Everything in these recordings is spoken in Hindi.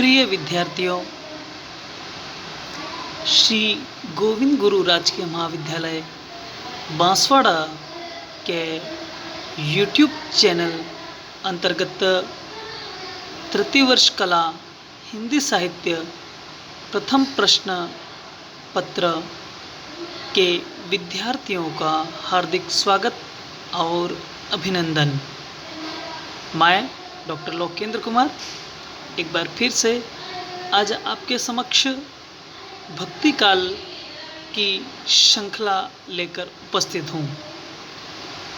प्रिय विद्यार्थियों, श्री गोविंद गुरु राजकीय महाविद्यालय बांसवाड़ा के यूट्यूब चैनल अंतर्गत तृतीय वर्ष कला हिंदी साहित्य प्रथम प्रश्न पत्र के विद्यार्थियों का हार्दिक स्वागत और अभिनंदन। मैं डॉक्टर लोकेंद्र कुमार एक बार फिर से आज आपके समक्ष भक्ति काल की श्रृंखला लेकर उपस्थित हूँ।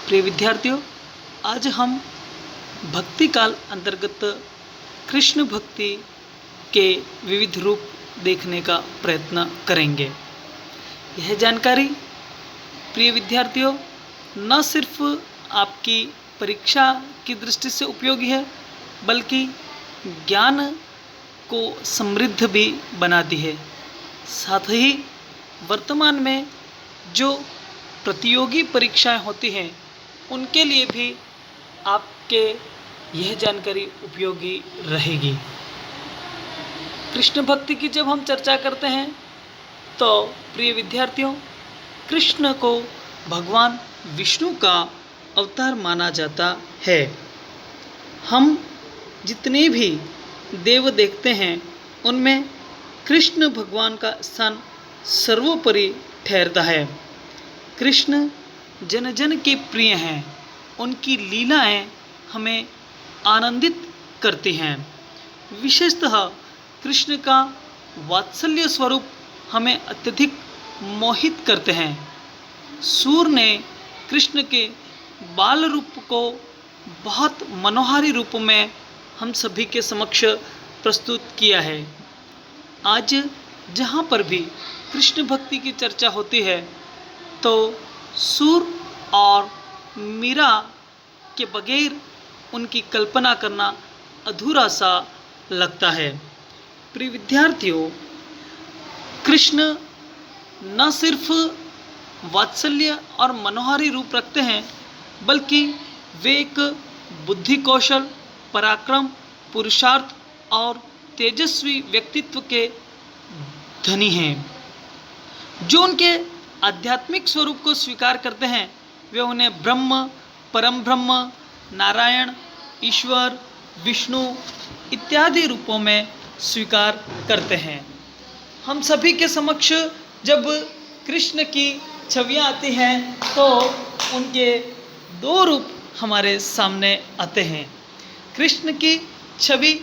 प्रिय विद्यार्थियों, आज हम भक्ति काल अंतर्गत कृष्ण भक्ति के विविध रूप देखने का प्रयत्न करेंगे। यह जानकारी प्रिय विद्यार्थियों न सिर्फ आपकी परीक्षा की दृष्टि से उपयोगी है, बल्कि ज्ञान को समृद्ध भी बनाती है। साथ ही वर्तमान में जो प्रतियोगी परीक्षाएं होती हैं, उनके लिए भी आपके यह जानकारी उपयोगी रहेगी। कृष्ण भक्ति की जब हम चर्चा करते हैं तो प्रिय विद्यार्थियों, कृष्ण को भगवान विष्णु का अवतार माना जाता है। हम जितने भी देव देखते हैं, उनमें कृष्ण भगवान का स्थान सर्वोपरि ठहरता है। कृष्ण जन जन के प्रिय हैं। उनकी लीलाएं हमें आनंदित करती हैं। विशेषतः कृष्ण का वात्सल्य स्वरूप हमें अत्यधिक मोहित करते हैं। सूर ने कृष्ण के बाल रूप को बहुत मनोहारी रूप में हम सभी के समक्ष प्रस्तुत किया है। आज जहाँ पर भी कृष्ण भक्ति की चर्चा होती है तो सूर और मीरा के बगैर उनकी कल्पना करना अधूरा सा लगता है। प्रिय विद्यार्थियों, कृष्ण न सिर्फ वात्सल्य और मनोहारी रूप रखते हैं, बल्कि वे एक बुद्धि कौशल, पराक्रम, पुरुषार्थ और तेजस्वी व्यक्तित्व के धनी हैं। जो उनके आध्यात्मिक स्वरूप को स्वीकार करते हैं, वे उन्हें ब्रह्म, परम ब्रह्म, नारायण, ईश्वर, विष्णु इत्यादि रूपों में स्वीकार करते हैं। हम सभी के समक्ष जब कृष्ण की छवियाँ आती हैं तो उनके दो रूप हमारे सामने आते हैं। कृष्ण की छवि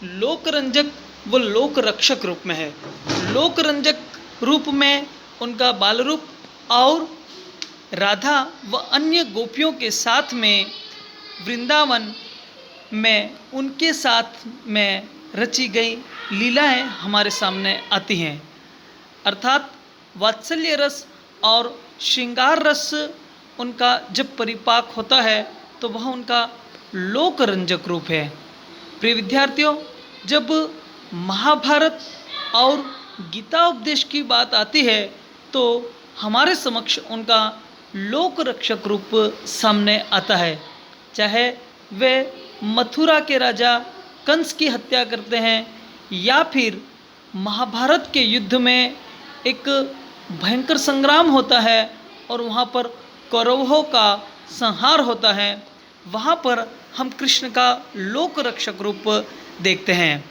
लोकरंजक व लोक रक्षक रूप में है। लोकरंजक रूप में उनका बाल रूप और राधा व अन्य गोपियों के साथ में वृंदावन में उनके साथ में रची गई लीलाएं हमारे सामने आती हैं। अर्थात वात्सल्य रस और श्रृंगार रस उनका जब परिपाक होता है तो वह उनका लोकरंजक रूप है। प्रिय विद्यार्थियों, जब महाभारत और गीता उपदेश की बात आती है तो हमारे समक्ष उनका लोक रक्षक रूप सामने आता है। चाहे वे मथुरा के राजा कंस की हत्या करते हैं या फिर महाभारत के युद्ध में एक भयंकर संग्राम होता है और वहाँ पर कौरवों का संहार होता है, वहाँ पर हम कृष्ण का लोक रक्षक रूप देखते हैं।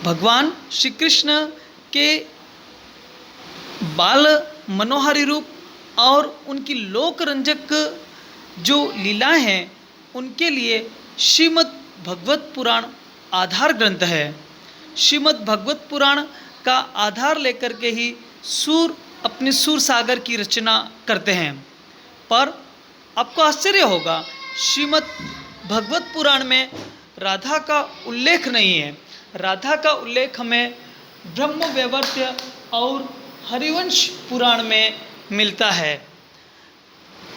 भगवान श्री कृष्ण के बाल मनोहारी रूप और उनकी लोक रंजक जो लीलाएं हैं, उनके लिए श्रीमद् भगवत पुराण आधार ग्रंथ है। श्रीमद् भगवत पुराण का आधार लेकर के ही सूर अपने सूर सागर की रचना करते हैं। पर आपको आश्चर्य होगा, श्रीमद् भगवत पुराण में राधा का उल्लेख नहीं है। राधा का उल्लेख हमें ब्रह्म वैवर्त्य और हरिवंश पुराण में मिलता है।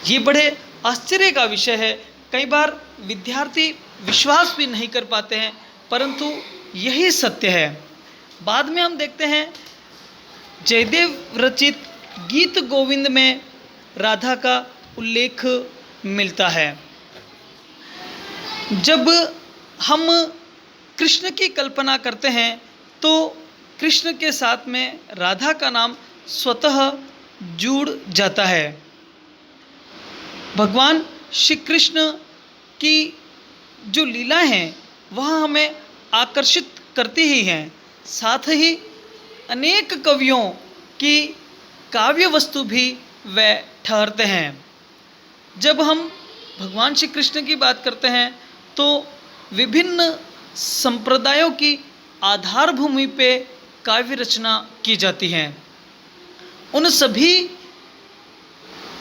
ये बड़े आश्चर्य का विषय है। कई बार विद्यार्थी विश्वास भी नहीं कर पाते हैं, परंतु यही सत्य है। बाद में हम देखते हैं जयदेव रचित गीत गोविंद में राधा का उल्लेख मिलता है। जब हम कृष्ण की कल्पना करते हैं तो कृष्ण के साथ में राधा का नाम स्वतः जुड़ जाता है। भगवान श्री कृष्ण की जो लीला हैं वह हमें आकर्षित करती ही हैं, साथ ही अनेक कवियों की काव्य वस्तु भी वे ठहरते हैं। जब हम भगवान श्री कृष्ण की बात करते हैं तो विभिन्न संप्रदायों की आधार भूमि पे काव्य रचना की जाती है। उन सभी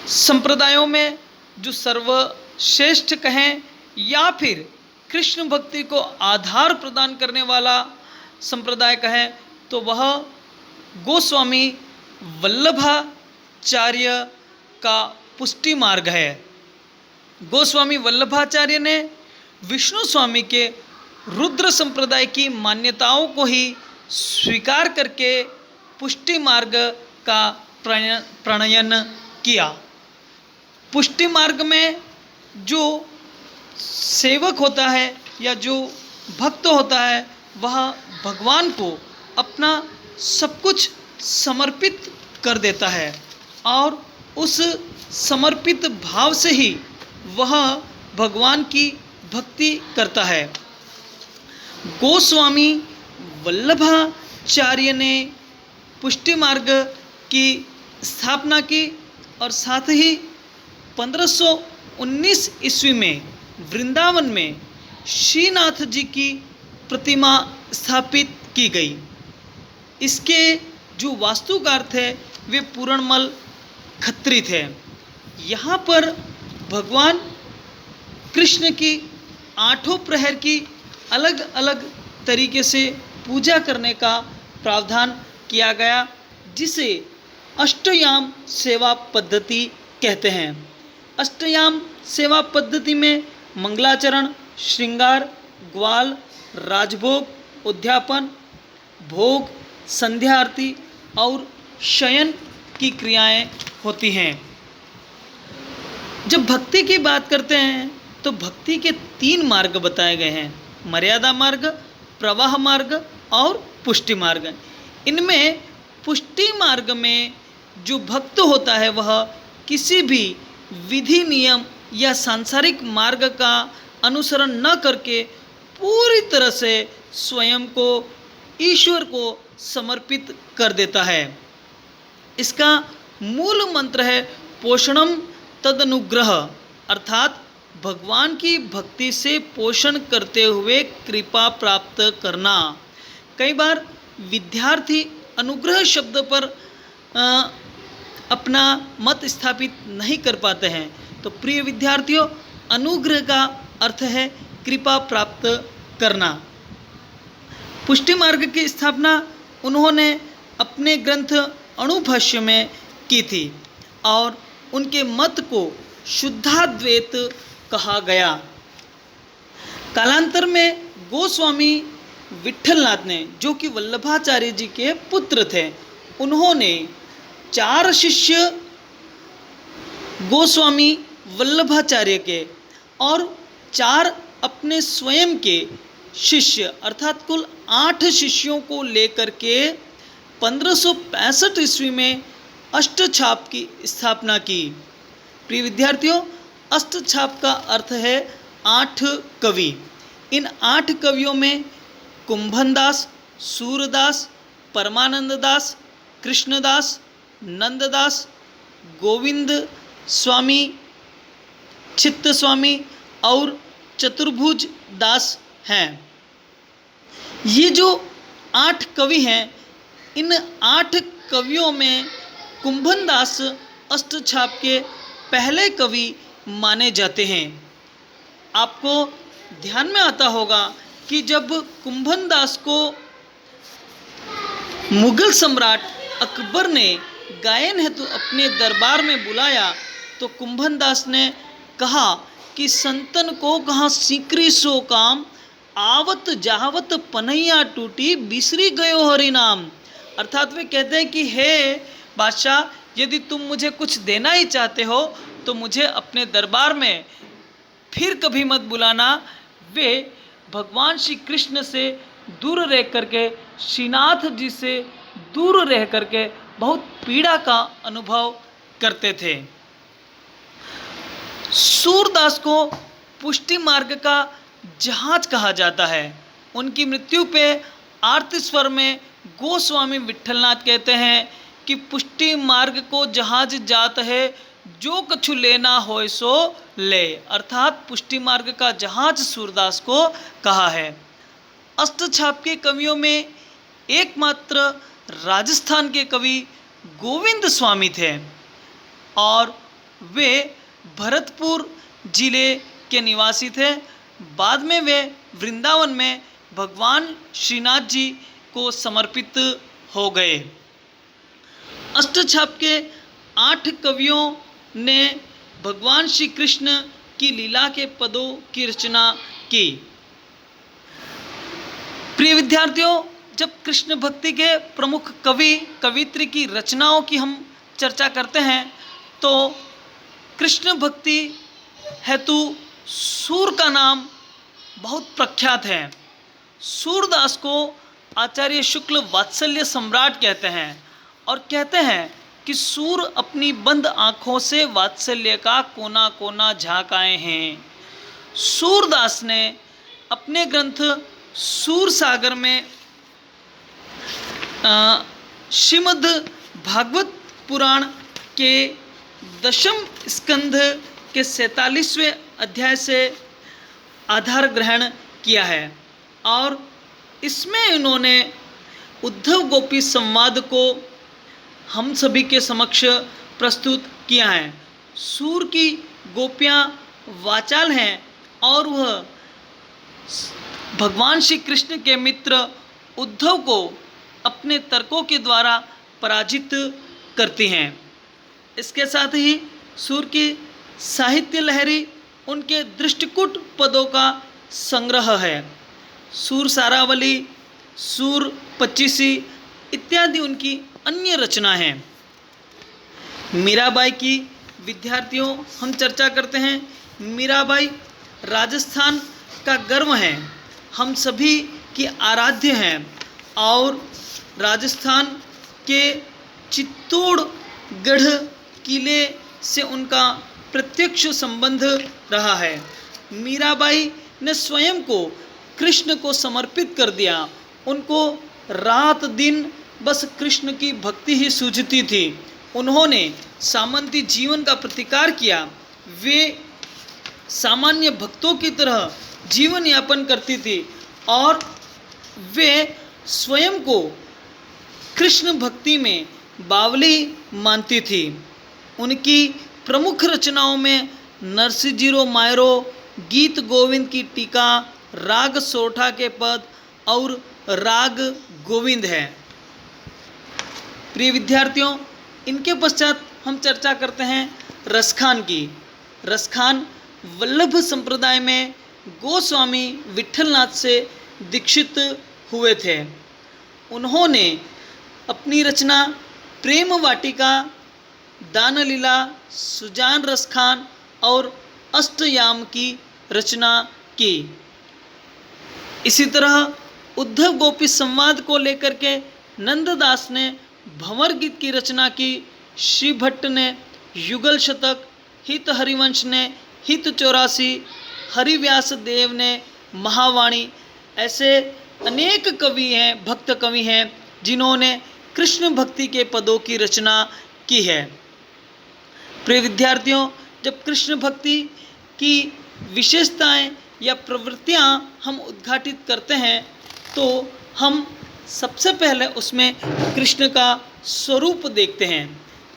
संप्रदायों में जो सर्वश्रेष्ठ कहें या फिर कृष्ण भक्ति को आधार प्रदान करने वाला संप्रदाय कहें तो वह गोस्वामी वल्लभाचार्य का पुष्टि मार्ग है। गोस्वामी वल्लभाचार्य ने विष्णु स्वामी के रुद्र संप्रदाय की मान्यताओं को ही स्वीकार करके पुष्टि मार्ग का प्रणयन किया। पुष्टि मार्ग में जो सेवक होता है या जो भक्त होता है वह भगवान को अपना सब कुछ समर्पित कर देता है और उस समर्पित भाव से ही वह भगवान की भक्ति करता है। गोस्वामी वल्लभाचार्य ने पुष्टि मार्ग की स्थापना की और साथ ही 1519 ईस्वी में वृंदावन में श्रीनाथ जी की प्रतिमा स्थापित की गई। इसके जो वास्तुकार थे वे पूरणमल खत्री थे। यहाँ पर भगवान कृष्ण की 8 प्रहर की अलग अलग तरीके से पूजा करने का प्रावधान किया गया, जिसे अष्टयाम सेवा पद्धति कहते हैं। अष्टयाम सेवा पद्धति में मंगलाचरण, श्रृंगार, ग्वाल, राजभोग, उद्यापन, भोग, संध्या आरती और शयन की क्रियाएं होती हैं। जब भक्ति की बात करते हैं तो भक्ति के 3 मार्ग बताए गए हैं, मर्यादा मार्ग, प्रवाह मार्ग और पुष्टि मार्ग। इनमें पुष्टि मार्ग में जो भक्त होता है वह किसी भी विधि नियम या सांसारिक मार्ग का अनुसरण न करके पूरी तरह से स्वयं को ईश्वर को समर्पित कर देता है। इसका मूल मंत्र है पोषणम तदनुग्रह, अर्थात भगवान की भक्ति से पोषण करते हुए कृपा प्राप्त करना। कई बार विद्यार्थी अनुग्रह शब्द पर अपना मत स्थापित नहीं कर पाते हैं, तो प्रिय विद्यार्थियों, अनुग्रह का अर्थ है कृपा प्राप्त करना। पुष्टि मार्ग की स्थापना उन्होंने अपने ग्रंथ अणुभाष्य में की थी और उनके मत को शुद्धाद्वैत कहा गया। कालांतर में गोस्वामी विट्ठलनाथ ने, जो कि वल्लभाचार्य जी के पुत्र थे, उन्होंने 4 शिष्य गोस्वामी वल्लभाचार्य के और 4 अपने स्वयं के शिष्य अर्थात कुल 8 शिष्यों को लेकर के 1565 ईस्वी में अष्टछाप की स्थापना की। प्रिय विद्यार्थियों, अष्टछाप का अर्थ है 8 कवि। इन 8 कवियों में कुंभनदास, सूरदास, परमानंद दास, कृष्णदास, नंददास, गोविंद स्वामी, चित्त स्वामी और चतुर्भुज दास हैं। ये जो 8 कवि हैं, इन 8 कवियों में कुंभनदास अष्टछाप के पहले कवि माने जाते हैं। आपको ध्यान में आता होगा कि जब कुंभनदास को मुगल सम्राट अकबर ने गायन हेतु अपने दरबार में बुलाया तो कुंभनदास ने कहा कि संतन को कहाँ सीकरी सो काम, आवत जहावत पनैया टूटी, बिसरी गयो हरि नाम। अर्थात वे कहते हैं कि हे बादशाह, यदि तुम मुझे कुछ देना ही चाहते हो तो मुझे अपने दरबार में फिर कभी मत बुलाना। वे भगवान श्री कृष्ण से दूर रह करके, श्रीनाथ जी से दूर रह करके बहुत पीड़ा का अनुभव करते थे। सूरदास को पुष्टि मार्ग का जहाज कहा जाता है। उनकी मृत्यु पे आरती स्वर में गोस्वामी विठलनाथ कहते हैं कि पुष्टि मार्ग को जहाज जात है, जो कछु लेना होय सो ले, अर्थात पुष्टि मार्ग का जहाज सूरदास को कहा है। अष्टछाप के कवियों में एकमात्र राजस्थान के कवि गोविंद स्वामी थे और वे भरतपुर जिले के निवासी थे। बाद में वे वृंदावन में भगवान श्रीनाथ जी को समर्पित हो गए। अष्टछाप के 8 कवियों ने भगवान श्री कृष्ण की लीला के पदों की रचना की। प्रिय विद्यार्थियों, जब कृष्ण भक्ति के प्रमुख कवि कवित्री की रचनाओं की हम चर्चा करते हैं तो कृष्ण भक्ति हेतु सूर का नाम बहुत प्रख्यात है। सूरदास को आचार्य शुक्ल वात्सल्य सम्राट कहते हैं और कहते हैं कि सूर अपनी बंद आँखों से वात्सल्य का कोना कोना झाँक आए हैं। सूरदास ने अपने ग्रंथ सूर सागर में श्रीमद् भागवत पुराण के 10वें स्कंध के 47वें अध्याय से आधार ग्रहण किया है और इसमें इन्होंने उद्धव गोपी संवाद को हम सभी के समक्ष प्रस्तुत किया है। सूर की गोपियाँ वाचाल हैं और वह भगवान श्री कृष्ण के मित्र उद्धव को अपने तर्कों के द्वारा पराजित करती हैं। इसके साथ ही सूर की साहित्य लहरी उनके दृष्टिकूट पदों का संग्रह है। सूर सारावली, सूर पच्चीसी इत्यादि उनकी अन्य रचना हैं। मीराबाई की विद्यार्थियों हम चर्चा करते हैं। मीराबाई राजस्थान का गर्व है, हम सभी की आराध्य हैं और राजस्थान के चित्तौड़गढ़ किले से उनका प्रत्यक्ष संबंध रहा है। मीराबाई ने स्वयं को कृष्ण को समर्पित कर दिया। उनको रात दिन बस कृष्ण की भक्ति ही सूझती थी। उन्होंने सामंती जीवन का प्रतिकार किया। वे सामान्य भक्तों की तरह जीवन यापन करती थी और वे स्वयं को कृष्ण भक्ति में बावली मानती थी। उनकी प्रमुख रचनाओं में नरसिंह मायरो, गीत गोविंद की टीका, राग सोरठा के पद और राग गोविंद है। प्रिय विद्यार्थियों, इनके पश्चात हम चर्चा करते हैं रसखान की। रसखान वल्लभ संप्रदाय में गोस्वामी विठलनाथ से दीक्षित हुए थे। उन्होंने अपनी रचना प्रेम वाटिका, दानलीला, सुजान रसखान और अष्टयाम की रचना की। इसी तरह उद्धव गोपी संवाद को लेकर के नंददास ने भंवर गीत की रचना की। श्री भट्ट ने युगल शतक, हित हरिवंश ने हित 84, हरिव्यास देव ने महावाणी, ऐसे अनेक कवि हैं, भक्त कवि हैं जिन्होंने कृष्ण भक्ति के पदों की रचना की है। प्रिय विद्यार्थियों, जब कृष्ण भक्ति की विशेषताएं या प्रवृत्तियां हम उद्घाटित करते हैं तो हम सबसे पहले उसमें कृष्ण का स्वरूप देखते हैं।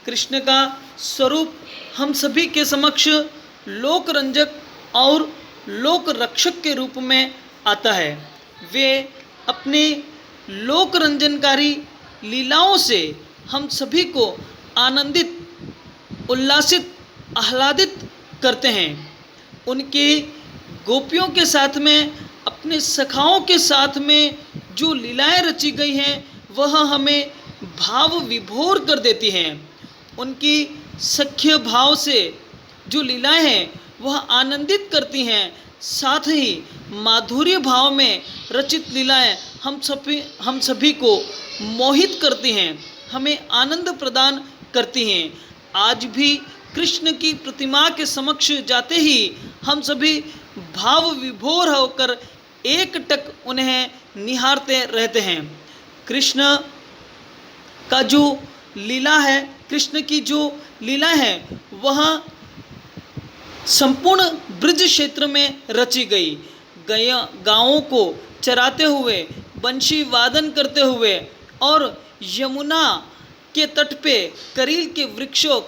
कृष्ण का स्वरूप हम सभी के समक्ष लोक रंजक और लोक रक्षक के रूप में आता है। वे अपने लोक रंजनकारी लीलाओं से हम सभी को आनंदित, उल्लासित, आह्लादित करते हैं। उनकी गोपियों के साथ में, अपने सखाओं के साथ में जो लीलाएं रची गई हैं वह हमें भाव विभोर कर देती हैं। उनकी सख्य भाव से जो लीलाएं हैं वह आनंदित करती हैं, साथ ही माधुर्य भाव में रचित लीलाएं हम सभी को मोहित करती हैं, हमें आनंद प्रदान करती हैं। आज भी कृष्ण की प्रतिमा के समक्ष जाते ही हम सभी भाव विभोर होकर एकटक उन्हें निहारते रहते हैं। कृष्ण का जो लीला है, कृष्ण की जो लीला है वह संपूर्ण ब्रज क्षेत्र में रची गई। गाँवों को चराते हुए, बंशी वादन करते हुए और यमुना के तट पे करील के वृक्षों,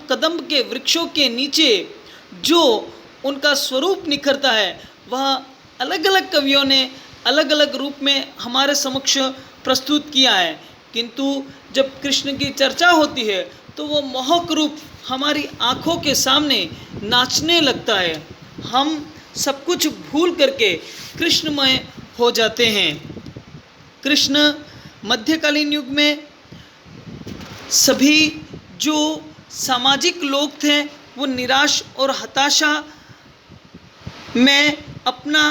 कदम्ब के वृक्षों के नीचे जो उनका स्वरूप निखरता है वह अलग अलग कवियों ने अलग अलग रूप में हमारे समक्ष प्रस्तुत किया है। किंतु जब कृष्ण की चर्चा होती है तो वो मोहक रूप हमारी आँखों के सामने नाचने लगता है। हम सब कुछ भूल करके कृष्णमय हो जाते हैं। कृष्ण मध्यकालीन युग में सभी जो सामाजिक लोग थे वो निराश और हताशा में अपना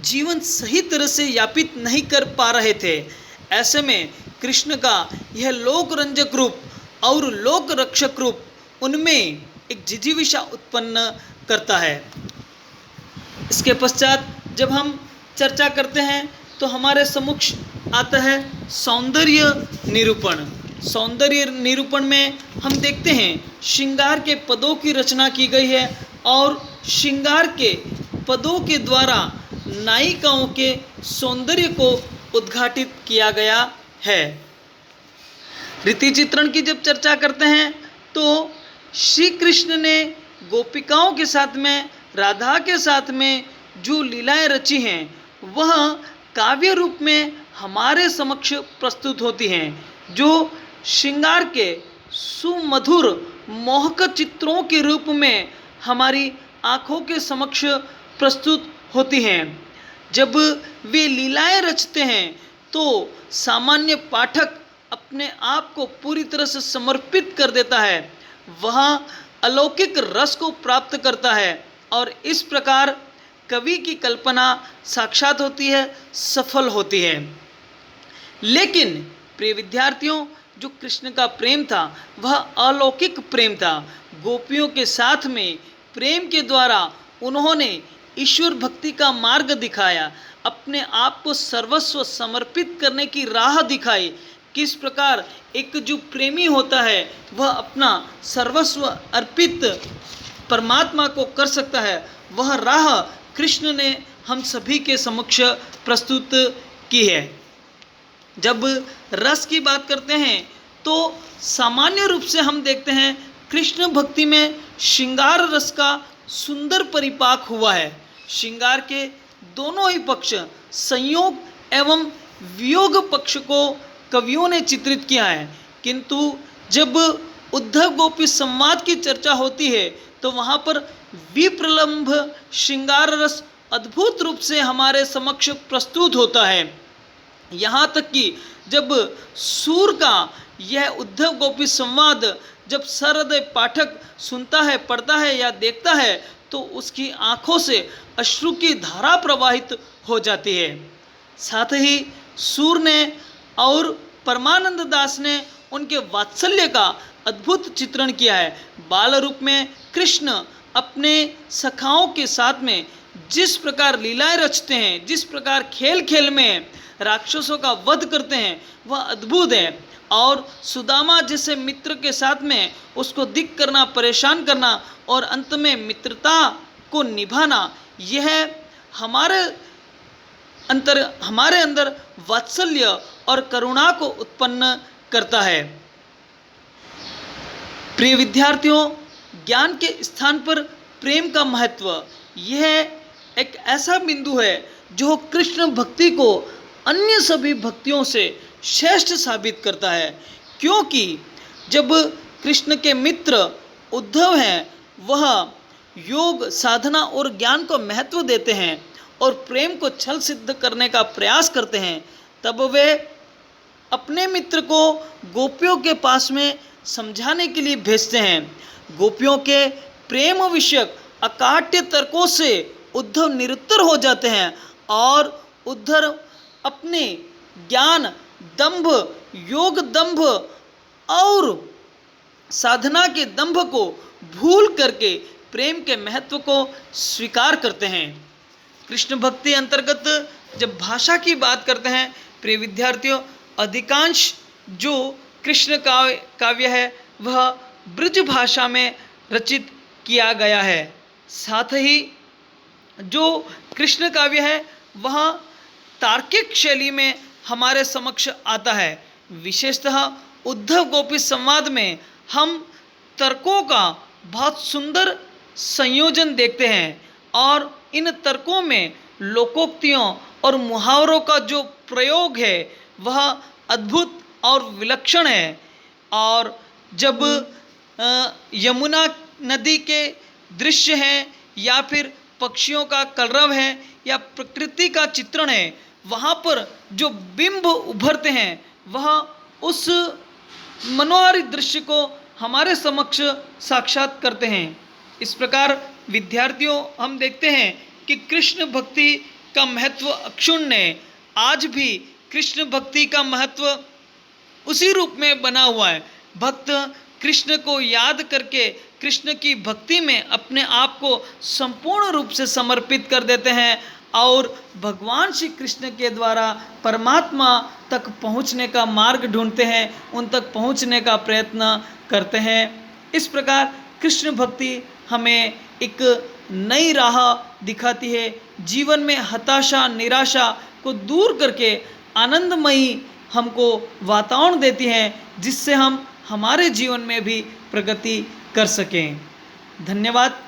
जीवन सही तरह से यापित नहीं कर पा रहे थे। ऐसे में कृष्ण का यह लोक रंजक रूप और लोक रक्षक रूप उनमें एक जिजीविषा उत्पन्न करता है। इसके पश्चात जब हम चर्चा करते हैं तो हमारे सम्मुख आता है सौंदर्य निरूपण। सौंदर्य निरूपण में हम देखते हैं श्रृंगार के पदों की रचना की गई है और श्रृंगार के पदों के द्वारा नायिकाओं के सौंदर्य को उद्घाटित किया गया है। रीति चित्रण की जब चर्चा करते हैं तो श्री कृष्ण ने गोपिकाओं के साथ में, राधा के साथ में जो लीलाएं रची हैं वह काव्य रूप में हमारे समक्ष प्रस्तुत होती हैं, जो श्रृंगार के सुमधुर मोहक चित्रों के रूप में हमारी आँखों के समक्ष प्रस्तुत होती हैं। जब वे लीलाएं रचते हैं तो सामान्य पाठक अपने आप को पूरी तरह से समर्पित कर देता है, वह अलौकिक रस को प्राप्त करता है और इस प्रकार कवि की कल्पना साक्षात होती है, सफल होती है। लेकिन प्रिय विद्यार्थियों, जो कृष्ण का प्रेम था वह अलौकिक प्रेम था। गोपियों के साथ में प्रेम के द्वारा उन्होंने ईश्वर भक्ति का मार्ग दिखाया, अपने आप को सर्वस्व समर्पित करने की राह दिखाई। किस प्रकार एक जो प्रेमी होता है वह अपना सर्वस्व अर्पित परमात्मा को कर सकता है, वह राह कृष्ण ने हम सभी के समक्ष प्रस्तुत की है। जब रस की बात करते हैं तो सामान्य रूप से हम देखते हैं कृष्ण भक्ति में श्रृंगार रस का सुंदर परिपाक हुआ है। श्रृंगार के दोनों ही पक्ष, संयोग एवं वियोग पक्ष को कवियों ने चित्रित किया है। किंतु जब उद्धव गोपी संवाद की चर्चा होती है तो वहाँ पर विप्रलंभ श्रृंगार रस अद्भुत रूप से हमारे समक्ष प्रस्तुत होता है। यहाँ तक कि जब सूर का यह उद्धव गोपी संवाद जब सहृदय पाठक सुनता है, पढ़ता है या देखता है तो उसकी आँखों से अश्रु की धारा प्रवाहित हो जाती है। साथ ही सूर ने और परमानंद दास ने उनके वात्सल्य का अद्भुत चित्रण किया है। बाल रूप में कृष्ण अपने सखाओं के साथ में जिस प्रकार लीलाएं रचते हैं, जिस प्रकार खेल खेल में राक्षसों का वध करते हैं, वह अद्भुत है। और सुदामा जैसे मित्र के साथ में उसको दिक करना, परेशान करना और अंत में मित्रता को निभाना, यह हमारे अंदर वात्सल्य और करुणा को उत्पन्न करता है। प्रिय विद्यार्थियों, ज्ञान के स्थान पर प्रेम का महत्व, यह एक ऐसा बिंदु है जो कृष्ण भक्ति को अन्य सभी भक्तियों से श्रेष्ठ साबित करता है। क्योंकि जब कृष्ण के मित्र उद्धव हैं, वह योग, साधना और ज्ञान को महत्व देते हैं और प्रेम को छल सिद्ध करने का प्रयास करते हैं, तब वे अपने मित्र को गोपियों के पास में समझाने के लिए भेजते हैं। गोपियों के प्रेम विषयक अकाट्य तर्कों से उद्धव निरुत्तर हो जाते हैं और उद्धव अपने ज्ञान, दंभ, योग दंभ और साधना के दंभ को भूल करके प्रेम के महत्व को स्वीकार करते हैं। कृष्ण भक्ति अंतर्गत जब भाषा की बात करते हैं प्रिय विद्यार्थियों, अधिकांश जो कृष्ण काव्य है वह ब्रज भाषा में रचित किया गया है। साथ ही जो कृष्ण काव्य है वह तार्किक शैली में हमारे समक्ष आता है। विशेषतः उद्धव गोपी संवाद में हम तर्कों का बहुत सुंदर संयोजन देखते हैं और इन तर्कों में लोकोक्तियों और मुहावरों का जो प्रयोग है वह अद्भुत और विलक्षण है। और जब यमुना नदी के दृश्य हैं या फिर पक्षियों का कलरव है या प्रकृति का चित्रण है, वहाँ पर जो बिंब उभरते हैं वह उस मनोहारी दृश्य को हमारे समक्ष साक्षात करते हैं। इस प्रकार विद्यार्थियों हम देखते हैं कि कृष्ण भक्ति का महत्व अक्षुण्ण है। आज भी कृष्ण भक्ति का महत्व उसी रूप में बना हुआ है। भक्त कृष्ण को याद करके कृष्ण की भक्ति में अपने आप को संपूर्ण रूप से समर्पित कर देते हैं और भगवान श्री कृष्ण के द्वारा परमात्मा तक पहुंचने का मार्ग ढूंढते हैं, उन तक पहुंचने का प्रयत्न करते हैं। इस प्रकार कृष्ण भक्ति हमें एक नई राह दिखाती है, जीवन में हताशा निराशा को दूर करके आनंदमयी हमको वातावरण देती है जिससे हम हमारे जीवन में भी प्रगति कर सकें। धन्यवाद।